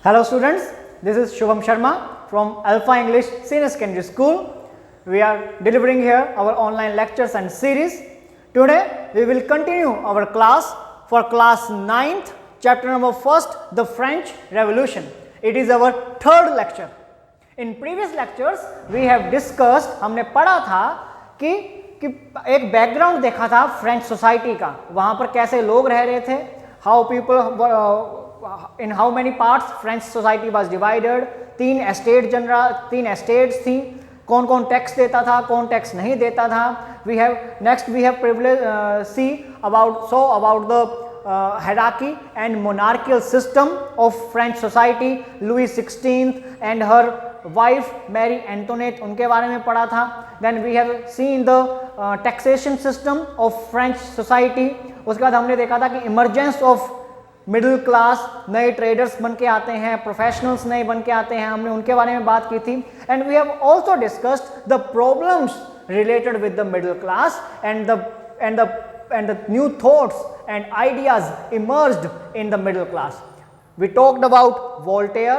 Hello students, this is Shubham Sharma from Alpha English Senior Secondary School. We are delivering here our online lectures and series. Today we will continue our class for class 9th, chapter number 1st, the French Revolution. It is our third lecture. In previous lectures we have discussed, हमने पढ़ा था कि एक background देखा था French society का, वहाँ पर कैसे लोग रह रहे थे, how people in how many parts French society was divided, तीन एस्टेट्स थी, कौन कौन टैक्स देता था, कौन टैक्स नहीं देता था. we have privilege see about the hierarchy and monarchical system of French society. Louis XVI and her wife Marie Antoinette, उनके बारे में पढ़ा था. Then we have seen the taxation system of French society. उसके बाद हमने देखा था कि emergence of मिडिल क्लास, नए ट्रेडर्स बन के आते हैं, प्रोफेशनल्स नए बन के आते हैं, हमने उनके बारे में बात की थी. And we have also discussed the problems related with the middle class and the new thoughts and ideas emerged in the middle class. We talked about Voltaire,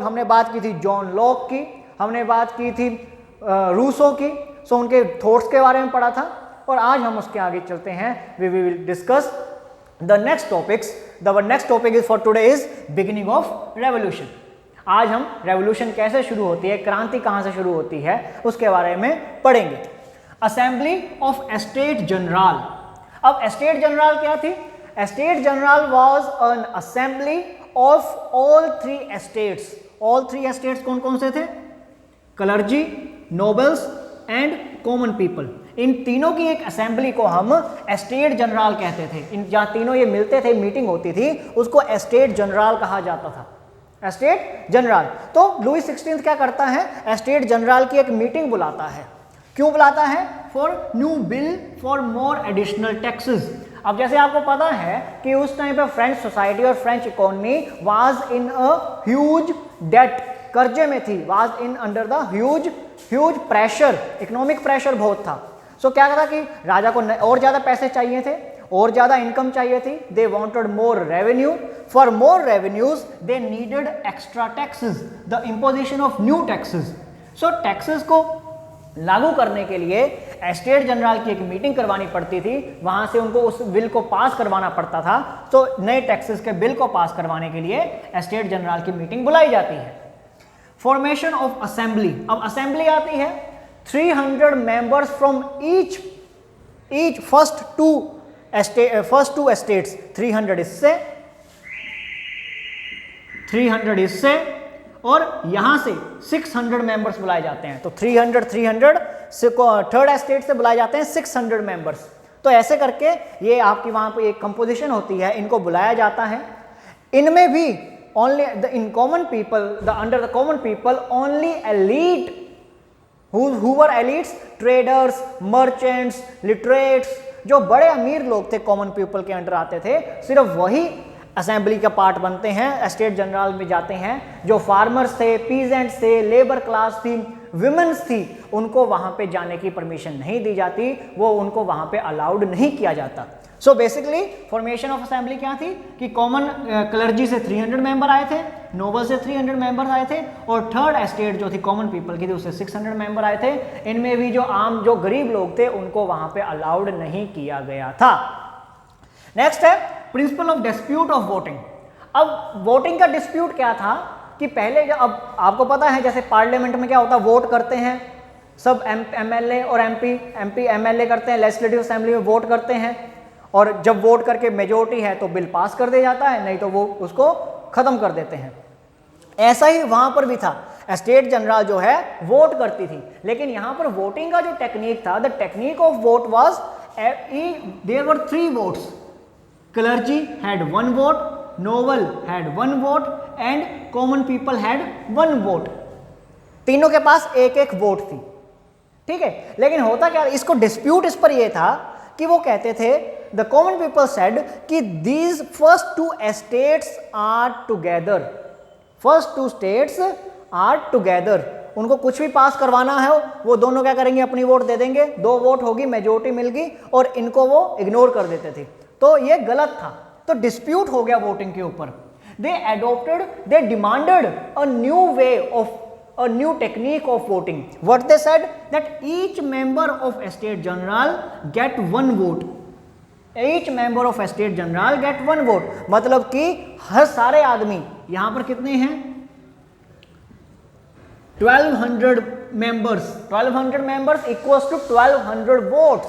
हमने बात की थी जॉन लॉक की, हमने बात की थी रूसो की. सो उनके थॉट्स के बारे में पढ़ा था और आज हम उसके आगे चलते हैं. We will discuss the next topics. The next topic is for today is beginning of revolution. आज हम रेवोल्यूशन कैसे शुरू होती है, क्रांति कहां से शुरू होती है, उसके बारे में पढ़ेंगे. Assembly of estate general. अब एस्टेट जनरल क्या थी? Estate general was an assembly of all three estates. All three estates कौन कौन से थे? Clergy, nobles and common people. इन तीनों की एक असेंबली को हम एस्टेट जनरल कहते थे. इन जहाँ तीनों ये मिलते थे, मीटिंग होती थी, उसको एस्टेट जनरल कहा जाता था. Estate general. तो लुई 16 क्या करता है? एस्टेट जनरल की एक मीटिंग बुलाता है. क्यों बुलाता है? For new bill for more additional taxes. अब जैसे आपको पता है कि उस टाइम पे फ्रेंच सोसाइटी और French economy was in a huge debt, कर्जे में थी, was in under the huge pressure, economic pressure बहुत था. सो क्या कहा कि राजा को और ज्यादा पैसे चाहिए थे, और ज्यादा इनकम चाहिए थी. They wanted more revenue. For more revenues they needed extra taxes, the imposition of new taxes. So taxes को लागू करने के लिए एस्टेट जनरल की एक मीटिंग करवानी पड़ती थी. वहां से उनको उस बिल को पास करवाना पड़ता था. तो नए टैक्सेस के बिल को पास करवाने के लिए एस्टेट जनरल की मीटिंग बुलाई जाती है. Formation of assembly. अब असेंबली आती है 300 members from each first two estates. 300 इससे और यहां से 600 मेंबर्स बुलाए जाते हैं. तो 300 थर्ड एस्टेट से बुलाए जाते हैं 600 मेंबर्स. तो ऐसे करके ये आपकी वहां पे एक कंपोजिशन होती है, इनको बुलाया जाता है. इनमें भी only in common people, under the common people only elite who were elites, traders, merchants, literates, जो बड़े अमीर लोग थे कॉमन पीपल के अंडर आते थे, सिर्फ वही असेंबली का पार्ट बनते हैं, एस्टेट जनरल में जाते हैं. जो फार्मर्स थे, पीजेंट्स थे, लेबर क्लास थी, विमेन्स थी, उनको वहां पे जाने की परमिशन नहीं दी जाती, वो उनको वहां पे अलाउड नहीं किया जाता. So basically formation of assembly क्या थी कि कॉमन क्लर्जी से 300 मेंबर आए थे, नोबल से 300 मेंबर आए थे, और थर्ड एस्टेट जो थी कॉमन पीपल की थी उससे 600 मेंबर आए थे. इनमें भी जो गरीब लोग थे उनको वहां पे अलाउड नहीं किया गया था. नेक्स्ट है principle of dispute of voting. अब वोटिंग का डिस्प्यूट क्या था कि पहले अब आपको पता है जैसे पार्लियामेंट में क्या होता है, वोट करते हैं सब, एमएलए और एमपी एमएलए करते हैं, लेजिस्लेटिव असेंबली में वोट करते हैं, और जब वोट करके मेजोरिटी है तो बिल पास कर दिया जाता है, नहीं तो वो उसको खत्म कर देते हैं. ऐसा ही वहां पर भी था. एस्टेट जनरल जो है वोट करती थी, लेकिन यहां पर वोटिंग का जो टेक्निक था, the technique of vote was there were 3 votes. Clergy had 1 vote, noble had 1 vote and common people had 1 vote. तीनों के पास एक एक वोट थी. ठीक है, लेकिन होता क्या, इसको डिस्प्यूट इस पर यह था कि वो कहते थे, द कॉमन पीपल सेड कि these first 2 estates are together. First 2 states are together. उनको कुछ भी पास करवाना है वो दोनों क्या करेंगे, अपनी वोट दे देंगे, 2 वोट होगी, मेजोरिटी मिल गई, और इनको वो इग्नोर कर देते थे. तो ये गलत था. तो डिस्प्यूट हो गया वोटिंग के ऊपर. they demanded a new technique of voting. What they said, that each member of a state general get one vote. Each member of a state general get one vote. मतलब कि हर सारे आदमी, यहां पर कितने हैं, 1200 मेंबर्स इक्वल्स टू 1200 वोट्स.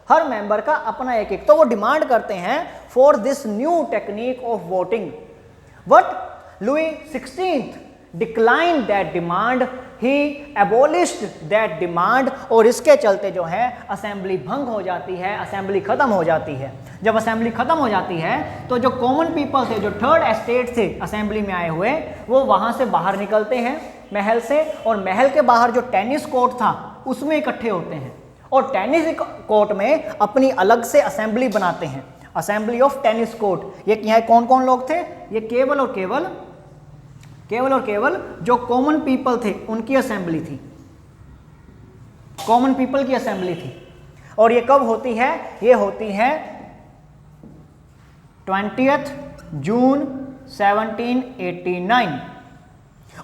हर member का अपना एक एक. तो वो डिमांड करते हैं for this new technique of voting. But Louis 16th decline that demand, he abolished that demand. और इसके चलते जो है असेंबली भंग हो जाती है, असेंबली खत्म हो जाती है. जब असेंबली खत्म हो जाती है तो जो कॉमन पीपल थे, जो थर्ड एस्टेट थे असेंबली में आए हुए, वो वहां से बाहर निकलते हैं महल से, और महल के बाहर जो टेनिस कोर्ट था उसमें इकट्ठे होते हैं, और टेनिस कोर्ट में अपनी अलग से असेंबली बनाते हैं, असेंबली ऑफ टेनिस कोर्ट. ये यहाँ कौन कौन लोग थे, ये केवल और केवल जो कॉमन पीपल थे उनकी असेंबली थी, कॉमन पीपल की असेंबली थी. और ये कब होती है, ये होती है 20 जून 1789.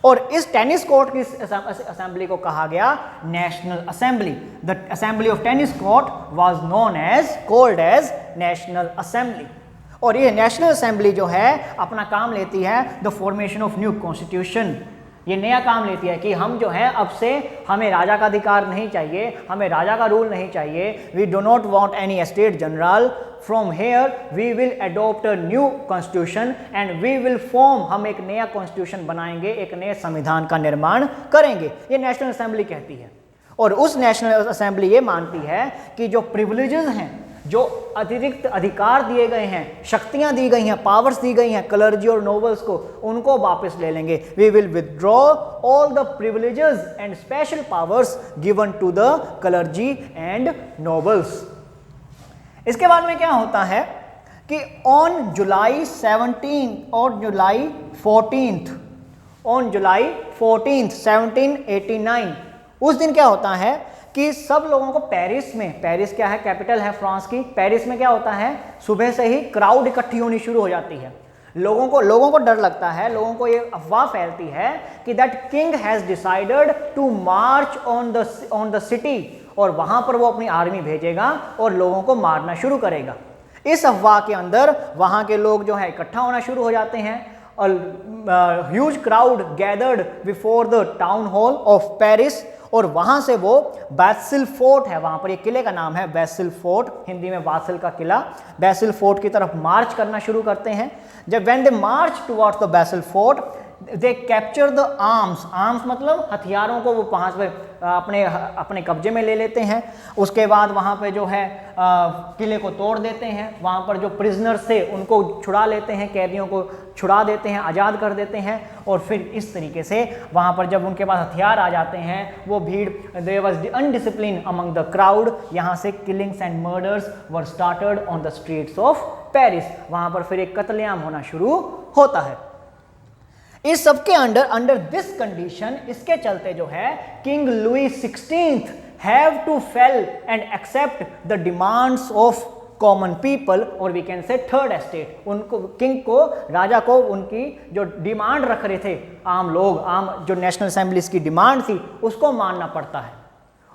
और इस टेनिस कोर्ट की असेंबली को कहा गया national assembly. The assembly of tennis court was known as, called as national assembly. और ये नेशनल असेंबली जो है अपना काम लेती है the formation of new constitution. ये नया काम लेती है कि हम जो है अब से हमें राजा का अधिकार नहीं चाहिए, हमें राजा का रूल नहीं चाहिए. We do not want any state general. From here we will adopt a new constitution and we will form, हम एक नया कॉन्स्टिट्यूशन बनाएंगे, एक नए संविधान का निर्माण करेंगे. ये नेशनल असेंबली कहती है. और उस नेशनल असेंबली ये मानती है कि जो प्रिविलेजेस हैं, जो अतिरिक्त अधिकार दिए गए हैं, शक्तियां दी गई हैं, पावर्स दी गई हैं क्लर्जी और नोबल्स को, उनको वापस ले लेंगे. We will withdraw all the privileges and special powers given to the clergy and nobles. इसके बाद में क्या होता है कि ऑन जुलाई 14 1789, उस दिन क्या होता है कि सब लोगों को पेरिस में, पेरिस क्या है, कैपिटल है फ्रांस की, पेरिस में क्या होता है, सुबह से ही क्राउड इकट्ठी होनी शुरू हो जाती है. लोगों को डर लगता है, लोगों को ये अफवाह फैलती है कि that king has decided to march on the city, और वहां पर वो अपनी आर्मी भेजेगा और लोगों को मारना शुरू करेगा. इस अफवाह के अंदर वहां के लोग जो है इकट्ठा होना शुरू हो जाते हैं. Huge crowd gathered before the town hall of Paris, और वहां से वो बैसिल फोर्ट है, वहां पर ये किले का नाम है बैसिल फोर्ट, हिंदी में बासिल का किला, बैसिल फोर्ट की तरफ मार्च करना शुरू करते हैं. जब when they march towards the Bastille fort, they capture the arms. Arms मतलब हथियारों को वो वहाँ पे अपने कब्जे में ले लेते हैं. उसके बाद वहाँ पे जो है किले को तोड़ देते हैं. वहाँ पर जो प्रिजनर्स थे उनको छुड़ा लेते हैं, कैदियों को छुड़ा देते हैं, आज़ाद कर देते हैं. और फिर इस तरीके से वहाँ पर जब उनके पास हथियार आ जाते हैं, वो भीड़, there was undiscipline among the crowd. यहाँ से killings and murders were started on the streets of Paris. वहाँ पर फिर एक कत्लेआम होना शुरू होता है. इस सबके अंडर दिस कंडीशन, इसके चलते जो है king Louis 16th have to fail and accept the demands of common people, और we can say third estate. उनको, किंग को, राजा को उनकी जो डिमांड रख रहे थे आम लोग, आम जो नेशनल असेंबलीज की डिमांड थी, उसको मानना पड़ता है.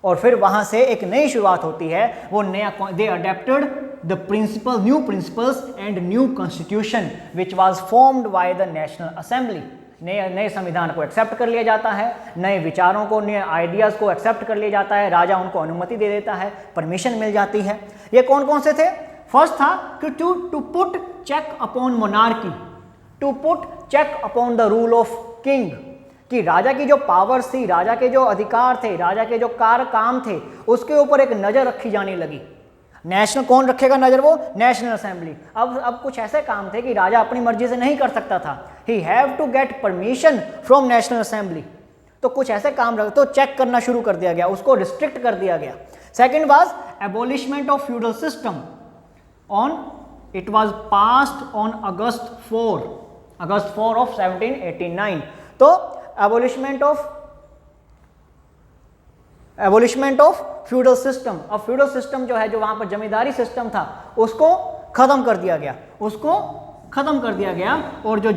और फिर वहां से एक नई शुरुआत होती है. वो नया, they adapted the principle, new principles and new constitution which was formed by the national assembly. नए संविधान को एक्सेप्ट कर लिया जाता है, नए विचारों को, नए आइडियाज़ को एक्सेप्ट कर लिया जाता है. राजा उनको अनुमति दे देता है, परमिशन मिल जाती है. ये कौन कौन से थे? फर्स्ट था कि to put check upon monarchy, to put check upon the rule of king, कि राजा की जो पावर्स थी, राजा के जो अधिकार थे, राजा के जो काम थे, उसके ऊपर एक नज़र रखी जाने लगी. नेशनल, कौन रखेगा नजर? वो नेशनल असेंबली. अब कुछ ऐसे काम थे कि राजा अपनी मर्जी से नहीं कर सकता था. He have to get permission from national assembly. तो कुछ ऐसे काम रख, तो चेक करना शुरू कर दिया गया, उसको रिस्ट्रिक्ट कर दिया गया. Second was abolishment of feudal system on, it was passed on August 4 of 1789. तो एबॉलिशमेंट ऑफ फ्यूडल सिस्टम. अब फ्यूडल सिस्टम जो है, जो वहां पर जमींदारी सिस्टम था, उसको खत्म कर दिया गया, उसको खत्म कर दिया गया और जो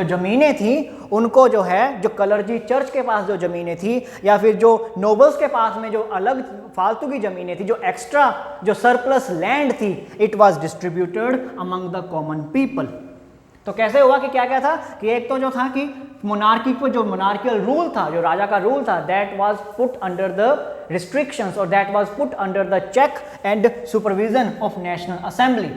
जमीनें थी उनको जो है, जो कलरजी चर्च के पास जो जमीनें थी या फिर जो नोबल्स के पास में जो अलग फालतू की जमीनें थी, जो एक्स्ट्रा जो सरप्लस लैंड थी, it was distributed among the common people. तो कैसे हुआ कि क्या क्या था कि एक तो जो था कि मोनार्की को, जो मोनार्कियल रूल था, जो राजा का रूल था, that was put under the restrictions और that was put under the check and supervision of national assembly.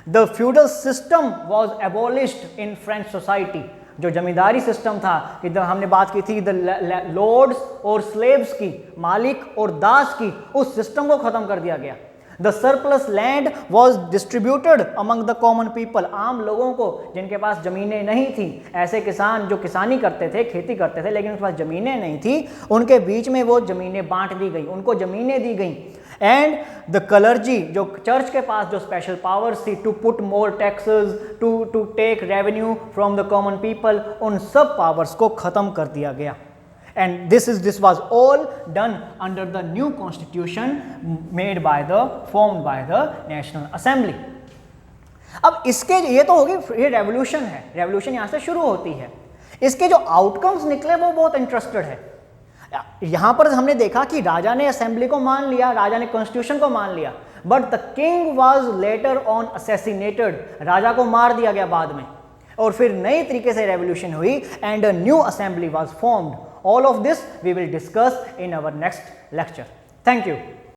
The feudal system was abolished in French society. जो जमींदारी सिस्टम था, कि हमने बात की थी द लॉर्ड्स और स्लेव्स की, मालिक और दास की, उस सिस्टम को खत्म कर दिया गया। The surplus land was distributed among the common people. आम लोगों को जिनके पास ज़मीनें नहीं थी, ऐसे किसान जो किसानी करते थे, खेती करते थे, लेकिन उनके पास ज़मीनें नहीं थी, उनके बीच में वो ज़मीनें बांट दी गई, उनको ज़मीनें दी गई। एंड द कलर्जी, जो चर्च के पास जो स्पेशल पावर्स थी to put more taxes, to take revenue from the common people, उन सब पावर्स को ख़त्म कर दिया गया। And this was all done under the new constitution formed by the National Assembly. अब इसके, ये तो होगी, ये रेवोल्यूशन है, रेवोल्यूशन यहाँ से शुरू होती है। इसके जो आउटकम्स निकले वो बहुत इंटरेस्टेड है। यहाँ पर हमने देखा कि राजा ने असेंबली को मान लिया, राजा ने कॉन्स्टिट्यूशन को मान लिया, but the king was later on assassinated. राजा को मार दिया गया बाद में, और फिर नई तरीके से रेवोल्यूशन हुई and a new assembly was formed. All of this we will discuss in our next lecture. Thank you.